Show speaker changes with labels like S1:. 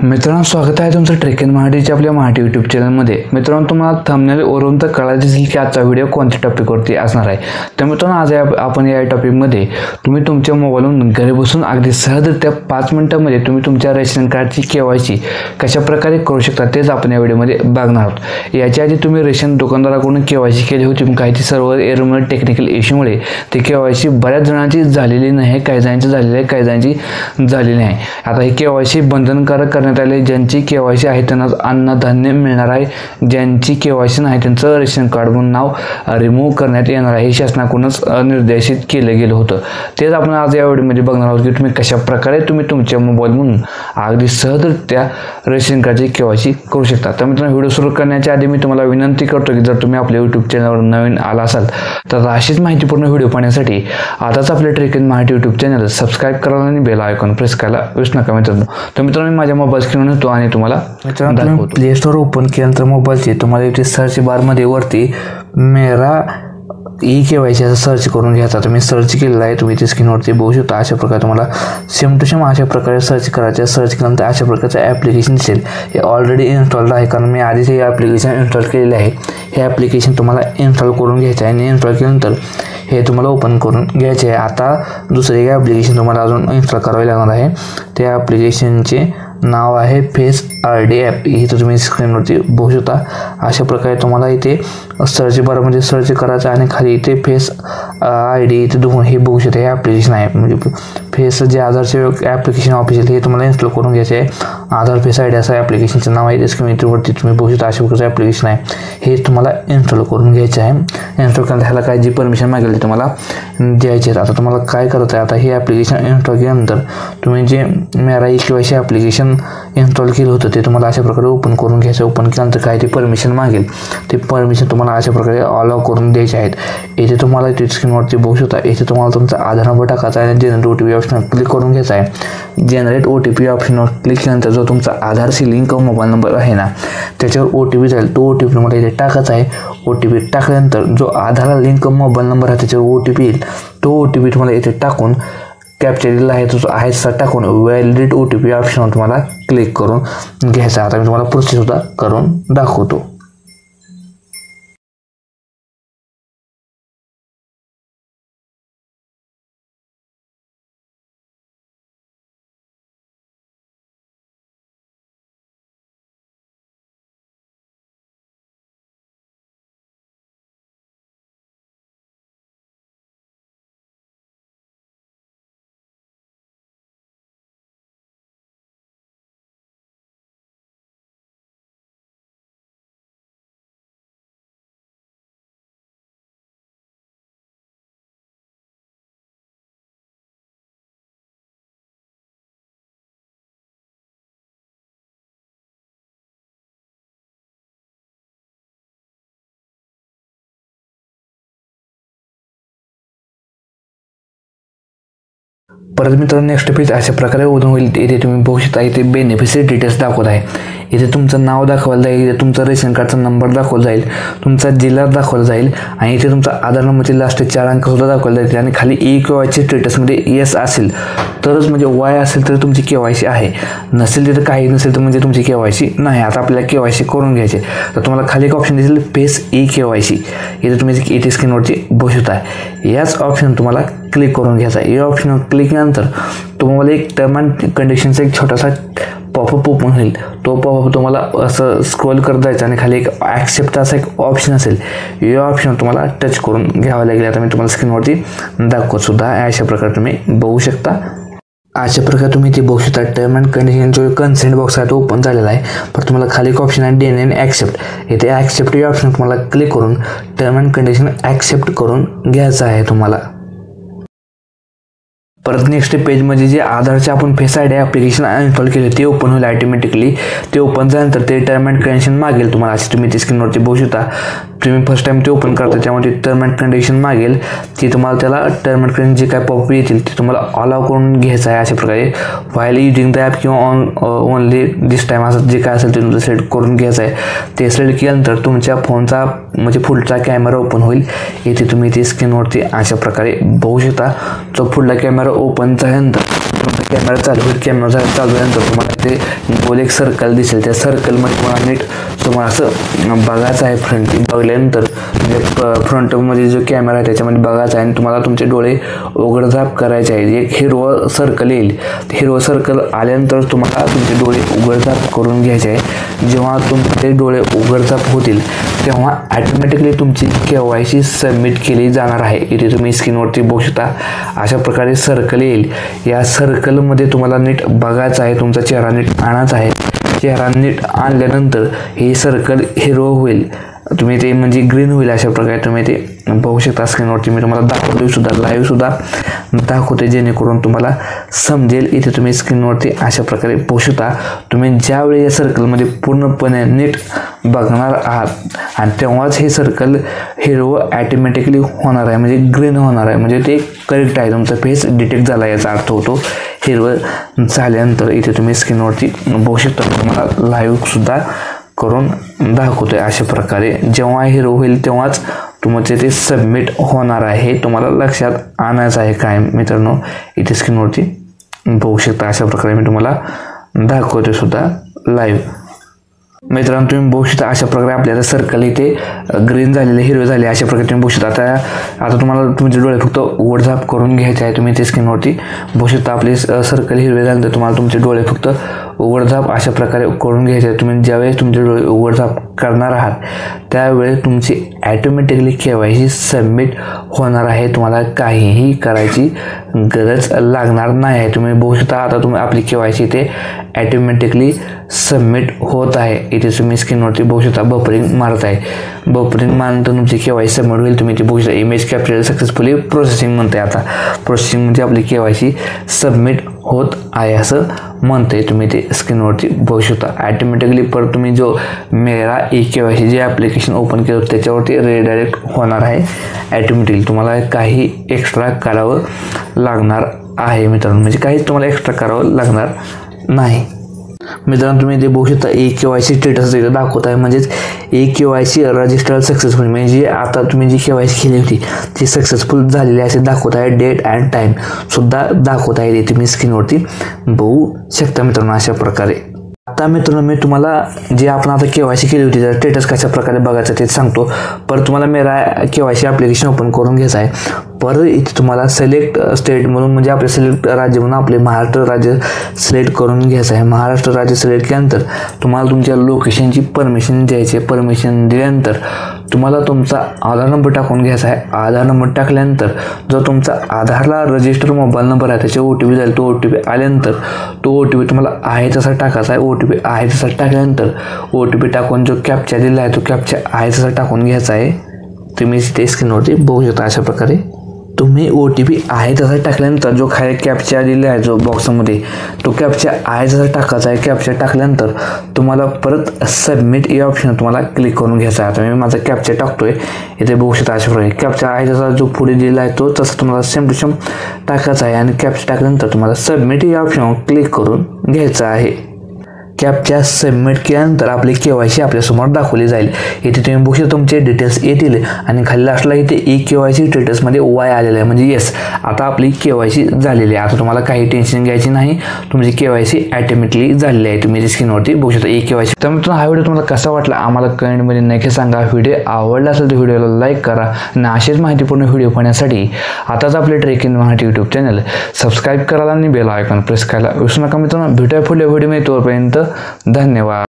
S1: मित्रांनो, स्वागत आहे तुमचं ट्रेक इन मराठीच्या आपल्या मराठी यूट्यूब चॅनलमध्ये। मित्रांनो, तुम्हाला थंबनेल वरून तर कळायचं असेल की आजचा व्हिडिओ कोणत्या टॉपिकवरती असणार आहे। तर मित्रांनो, आज आपण या टॉपिकमध्ये तुम्ही तुमच्या मोबाईलवरून घरी बसून अगदी सहजरित्या 5 मिनिटांमध्ये तुम्ही तुमच्या रेशन कार्डची केवायसी कशा प्रकारे करू शकता तेच आपण या व्हिडिओमध्ये बघणार आहोत। याच्या आधी तुम्ही रेशन दुकानदाराकडून केवायसी केली होती, पण काही सर्व्हर एररमुळे टेक्निकल इश्यूमुळे ते केवायसी बऱ्याच जणांची झालेली नाही, काही जणांची झालेली आहे, काही जणांची झालेली नाही। आता ही केवायसी बंधनकारक करण्यात आले। ज्यांची केवायसी आहे त्यांना अन्नधान्य मिळणार आहे, ज्यांची केवायसी नाही त्यांचं रेशन कार्डवरून नाव रिमूव्ह करण्यात येणार आहे। हे शासनाकडूनच निर्देशित केले गेले होतं। तेच आपण आज या व्हिडिओमध्ये बघणार आहोत की तुम्ही कशा प्रकारे तुम्ही तुमच्या मोबाईलवरून अगदी सहजरित्या रेशन कार्डची केवायसी करू शकता। तर मित्रांनो, व्हिडिओ सुरू करण्याच्या आधी मी तुम्हाला विनंती करतो की जर तुम्ही आपल्या यूट्यूब चॅनलवर नवीन आला असाल तर अशीच माहितीपूर्ण व्हिडिओ पाहण्यासाठी आताच आपल्या trek in Marathi YouTube channel subscribe करायला आणि बेल आयकॉन प्रेस करायला विसरू नका मित्रांनो। तर मित्रांनो, माझ्या मोबाईल स्क्रीन येतो आणि तुम्हाला मित्रांनो प्ले स्टोर ओपन केल्यानंतर मोबाईलचे तुम्हाला इथे सर्च बारमध्ये वरती मेरा ई केवायसी असं सर्च करून घ्यायचा। तुम्ही सर्च केलेला आहे, तुम्ही इथे स्क्रीनवरती बघू शकता। अशा प्रकारे तुम्हाला सेम टू सेम अशा प्रकारे सर्च करायचं। सर्च केल्यानंतर अशा प्रकारचं ॲप्लिकेशन दिसेल। हे ऑलरेडी इन्स्टॉल्ड आहे, कारण मी आधीच हे ॲप्लिकेशन इन्स्टॉल केलेले आहे। हे ॲप्लिकेशन तुम्हाला इन्स्टॉल करून घ्यायचं आहे आणि इन्स्टॉल केल्यानंतर हे तुम्हाला ओपन करून घ्यायचे आहे। आता दुसरे एक ॲप्लिकेशन तुम्हाला अजून इन्स्टॉल करावे लागणार आहे। त्या ॲप्लिकेशनचे नाव आहे फेस ID ॲप। इथे तुम्ही स्क्रीनवरती बघू शकता। अशा प्रकारे तुम्हाला इथे सर्च बारमध्ये सर्च करायचं आणि खाली इथे फेस ID इथे दोन हे बघू शकता। हे ॲप्लिकेशन आहे, म्हणजे फेस जे आधारचे ॲप्लिकेशन ऑफिशियल हे तुम्हाला इन्स्टॉल करून घ्यायचे आहे। आधार फेस ID असं ॲप्लिकेशनचं नाव आहे। स्क्रीनवरती तुम्ही बघू शकता अशा प्रकारचं ॲप्लिकेशन आहे। हे तुम्हाला इन्स्टॉल करून घ्यायचं आहे। इन्स्टॉल करण्यात ह्याला काय जी परमिशन मागेल ते तुम्हाला द्यायचे आहेत। आता तुम्हाला काय करायचं आहे, आता हे ॲप्लिकेशन इन्स्टॉल केल्यानंतर तुम्ही जे मेरा ई केवायसी ॲप्लिकेशन इन्स्टॉल केलं होतं ते तुम्हाला अशा प्रकारे ओपन करून घ्यायचं। ओपन केल्यानंतर काय ते परमिशन मागेल ते परमिशन तुम्हाला अशा प्रकारे अलाव करून द्यायचे आहेत। इथे तुम्हाला इथे स्क्रीनवरती बघू शकता। इथे तुम्हाला तुमचा आधार नंबर टाकायचा आहे आणि जनरेट OTP ऑप्शनवर क्लिक करून घ्यायचा आहे। जनरेट OTP ऑप्शनवर क्लिक केल्यानंतर जो तुमचा आधारशी लिंक मोबाईल नंबर आहे ना त्याच्यावर OTP जाईल। तो OTP तुम्हाला इथे टाकायचा आहे। OTP टाकल्यानंतर जो आधारला लिंक मोबाईल नंबर आहे त्याच्यावर OTP येईल। तो OTP तुम्हाला इथे टाकून कॅप्चर दिलेला आहे तो आहे तसा टाकून व्हॅलिडेट OTP ऑप्शनवर तुम्हाला क्लिक करून घ्यायचा। आता मी तुम्हाला प्रोसेस सुद्धा करून दाखवतो। परत मित्रांनो, नेक्स्ट पेज अशा प्रकारे ओपन होईल। इथे तुम्ही बघू शकता इथे बेनिफिशियरी डिटेल्स दाखवत आहे। इथे तुमचं नाव दाखवलं जाईल, इथे तुमचा रेशन कार्डचा नंबर दाखवला जाईल, तुमचा जिल्हा दाखवला जाईल आणि इथे तुमचा आधार नंबरचे लास्ट 4 अंक सुद्धा दाखवले जातील। आणि खाली ई केवायसी स्टेटसमध्ये येस असेल तरच म्हणजे वाय असेल तर तुमची केवायसी आहे, नसेल तिथं काही नसेल तर म्हणजे तुमची केवायसी नाही। आता आपल्याला केवायसी करून घ्यायची तर तुम्हाला खाली एक ऑप्शन दिसेल फेस ई केवायसी। इथे तुम्ही इथे स्क्रीनवरती बघू शकता। याच ऑप्शन तुम्हाला क्लिक करून घ्यायचा। या ऑप्शनवर क्लिक केल्यानंतर तुम्हाला एक टर्म अँड कंडिशनचा एक छोटासा पॉपअप ओपन होईल। तो पॉपअप तुम्हाला असं स्क्रोल करत जायचं आणि खाली एक ॲक्सेप्ट असा एक ऑप्शन असेल। या ऑप्शन तुम्हाला टच करून घ्यावं लागेल। आता मी तुम्हाला स्क्रीनवरती दाखवत सुद्धा अशा प्रकारे तुम्ही बघू शकता। अशा प्रकारे तुम्ही ते बघू शकता टर्म अँड कंडिशन जो कन्सेंट बॉक्स आहे तो ओपन झालेला आहे। पण तुम्हाला खाली एक ऑप्शन आहे डेन अँड ॲक्सेप्ट। इथे ॲक्सेप्ट या ऑप्शन तुम्हाला क्लिक करून टर्म अँड कंडिशन ॲक्सेप्ट करून घ्यायचं आहे तुम्हाला। परत नेक्स्ट पेजमध्ये जे आधारचे आपण फेस ID ॲप्लिकेशन इन्स्टॉल केले ते ओपन होईल ऑटोमॅटिकली। ते ओपन झाल्यानंतर ते टर्म अँड कंडिशन मागेल तुम्हाला। असे तुम्ही ते स्क्रीनवरती बघू शकता। तुम्ही फर्स्ट टाइम ते ओपन करता त्यामध्ये टर्म अँड कंडिशन मागेल, ती तुम्हाला त्याला टर्म अँड कंडिशन जे काय पॉप येतील ते तुम्हाला अलाव करून घ्यायचं आहे। अशा प्रकारे व्हाईल युजिंग द ॲप किंवा ओनली दिस टाइम असं जे काय असेल ते तुमचं सेट करून घ्यायचं आहे। ते सिलेक्ट केल्यानंतर तुमच्या फोनचा म्हणजे पुढचा कॅमेरा ओपन होईल। इथे तुम्ही ते स्क्रीनवरती अशा प्रकारे बघू शकता। जो पुढला कॅमेरा ओपन झाल्यानंतर कॅमेरा चालू होईल. कॅमेरा चालू झाल्यानंतर तुम्हाला ते गोल एक सर्कल दिसेल. त्या सर्कलमध्ये तुम्हाला नीट तुम्हाला असं बघायचं आहे. फ्रंट बघल्यानंतर म्हणजे फ्रंटमध्ये जो कॅमेरा आहे त्याच्यामध्ये बघायचा आहे आणि तुम्हाला तुमचे डोळे उघडझाप करायचे आहेत. एक हिरवं सर्कल येईल. हिरवं सर्कल आल्यानंतर तुम्हाला तुमचे डोळे उघडझाप करून घ्यायचे आहे. जेव्हा तुमचे डोळे उघडझाप होतील तेव्हा ॲटोमॅटिकली तुमची KYC सबमिट केली जाणार आहे. इथे तुम्ही स्क्रीनवरती बघू शकता अशा प्रकारे सर्कल येईल. या सर्कलमध्ये तुम्हाला नीट बघायचं आहे. तुमचा चेहरा नीट आणायचा आहे. चेहरा नीट आणल्यानंतर हे सर्कल हिरवं होईल. तुम्ही ते म्हणजे ग्रीन होईल. अशा प्रकारे तुम्ही ते बघू शकता स्क्रीनवरती. मी तुम्हाला दाखवतोय सुद्धा, लाईव्ह सुद्धा दाखवते जेणेकरून तुम्हाला समजेल. इथे तुम्ही स्क्रीनवरती अशा प्रकारे बघू शकता. तुम्ही ज्यावेळी या सर्कलमध्ये पूर्णपणे नीट बघणार आहात आणि तेव्हाच हे सर्कल हिरवं ॲटोमॅटिकली होणार आहे, म्हणजे ग्रीन होणार आहे. म्हणजे ते करेक्ट आहे, तुमचा फेस डिटेक्ट झाला याचा अर्थ होतो. हिरवं झाल्यानंतर इथे तुम्ही स्क्रीनवरती बघू शकता. तुम्हाला लाईव्ह सुद्धा करून दाखवतोय अशा प्रकारे. जेव्हा हिरो होईल तेव्हाच तुमचे ते सबमिट होणार आहे. तुम्हाला लक्षात आणायचं आहे काय मित्रांनो. इथे स्क्रीनवरती बघू शकता अशा प्रकारे मी तुम्हाला दाखवतोय सुद्धा लाईव्ह. मित्रांनो तुम्ही बघू शकता अशा प्रकारे आपल्याला सर्कल इथे ग्रीन झालेले, हिरवे झाले अशा प्रकारे तुम्ही बघू शकता. आता तुम्हाला तुमचे डोळे फक्त उघडझाप करून घ्यायचे आहे. तुम्ही ते स्क्रीनवरती बघू शकता आपले सर्कल हिरवे झाल्यानंतर तुम्हाला तुमचे डोळे फक्त उघडझाप अशा प्रकारे करून घ्यायचे आहे. तुम्ही ज्यावेळेस तुमचे डोळे उघडझाप करणार आहात त्यावेळेस तुमची ॲटोमॅटिकली KYC सबमिट होणार आहे. तुम्हाला काहीही करायची गरज लागणार नाही आहे. तुम्ही बघू शकता आता तुम्ही आपली KYC इथे ॲटोमॅटिकली सबमिट होत आहे. इथे तुम्ही स्क्रीनवरती बघू शकता बफरिंग मारत आहे. बफरिंग मारल्यानंतर तुमची KYC सबमिट होईल. तुम्ही ते बघू शकता इमेज कॅप्चर सक्सेसफुली प्रोसेसिंग म्हणते. आता प्रोसेसिंग म्हणजे आपली KYC सबमिट होत आहे असं म्हणते. तुम्ही ते स्क्रीनवरती बघू शकता. ॲटोमॅटिकली परत तुम्ही जो मेरा KYC जे ॲप्लिकेशन ओपन केलं त्याच्यावरती रिडायरेक्ट होणार आहे ॲटोमॅटिकली. तुम्हाला काही एक्स्ट्रा करावं लागणार आहे मित्रांनो, म्हणजे काहीच तुम्हाला एक्स्ट्रा करावं लागणार नाही. मित्रांनो तुम्ही ते बघू शकता KYC स्टेटस इथे दाखवत आहे. म्हणजेच KYC रजिस्टर्ड सक्सेसफुल, म्हणजे आता तुम्ही जी KYC केली होती ती सक्सेसफुल झालेली असे दाखवत आहे. डेट अँड टाईम सुद्धा दाखवत आहे. इथे तुम्ही स्क्रीनवरती बघू शकता मित्रांनो अशा प्रकारे. आता मित्रांनो मी तुम्हाला जे आपण आता KYC केली होती त्याचा स्टेटस कशा प्रकारे बघायचं ते सांगतो. परत तुम्हाला मेरा KYC ॲप्लिकेशन ओपन करून घ्यायचं आहे. परत इथे तुम्हाला सिलेक्ट स्टेटमधून म्हणजे आपले सिलेक्ट राज्य म्हणून आपले महाराष्ट्र राज्य सिलेक्ट करून घ्यायचं आहे. महाराष्ट्र राज्य सिलेक्ट केल्यानंतर तुम्हाला तुमच्या लोकेशनची परमिशन द्यायची आहे. परमिशन दिल्यानंतर तुम्हाला तुमचा आधार नंबर टाकून घ्यायचा आहे. आधार नंबर टाकल्यानंतर जो तुमचा आधारला रजिस्टर मोबाईल नंबर आहे त्याचे OTP जाईल. तो OTP आल्यानंतर तो OTP तुम्हाला आहे तसा टाकायचा आहे. OTP आहे तसा टाकल्यानंतर OTP टाकून जो कॅप्चा दिला आहे तो कॅप्चा आहे तसा टाकून घ्यायचा आहे. तुम्ही ते स्क्रीनवरती बघू शकता अशा प्रकारे. तुम्ही OTP आहे तसा टाकल्यानंतर जो खाली कॅप्चा दिला आहे जो बॉक्समध्ये तो कॅप्चा आहे तसा टाकायचा आहे. कॅप्चा टाकल्यानंतर तुम्हाला परत सबमिट या ऑप्शन तुम्हाला क्लिक करून घ्यायचा आहे. आता मी माझा कॅप्चा टाकतोय. इथे बघू शकता अशा प्रकारे कॅप्चा आहे तसा जो पुढे दिला आहे तो तसा तुम्हाला सेम टू सेम टाकायचा आहे. आणि कॅप्चा टाकल्यानंतर तुम्हाला सबमिट या ऑप्शनवर क्लिक करून घ्यायचा आहे. कॅप्चा सबमिट केल्यानंतर आपली KYC आपल्यासमोर दाखवली जाईल. इथे तुम्ही बघू शकता तुमचे डिटेल्स येतील आणि खाली लास्टला इथे KYC स्टेटसमध्ये Y आलेलं आहे, म्हणजे येस आता आपली KYC झालेली आहे. आता तुम्हाला काही टेन्शन घ्यायची नाही. तुमची KYC ॲटोमॅटिकली झालेली आहे. तुम्ही स्क्रीनवरती बघू शकता KYC. तर मित्रांनो हा व्हिडिओ तुम्हाला कसा वाटला आम्हाला कमेंटमध्ये नक्की सांगा. व्हिडिओ आवडला असेल तर व्हिडिओला लाईक करा आणि असेच माहितीपूर्ण व्हिडिओ पाहण्यासाठी आताच आपले trek in Marathi YouTube channel subscribe करायला आणि बेल आयकॉन प्रेस करायला विसरू नका मित्रांनो. भेटूया पुढल्या व्हिडिओमध्ये. तोपर्यंत धन्यवाद.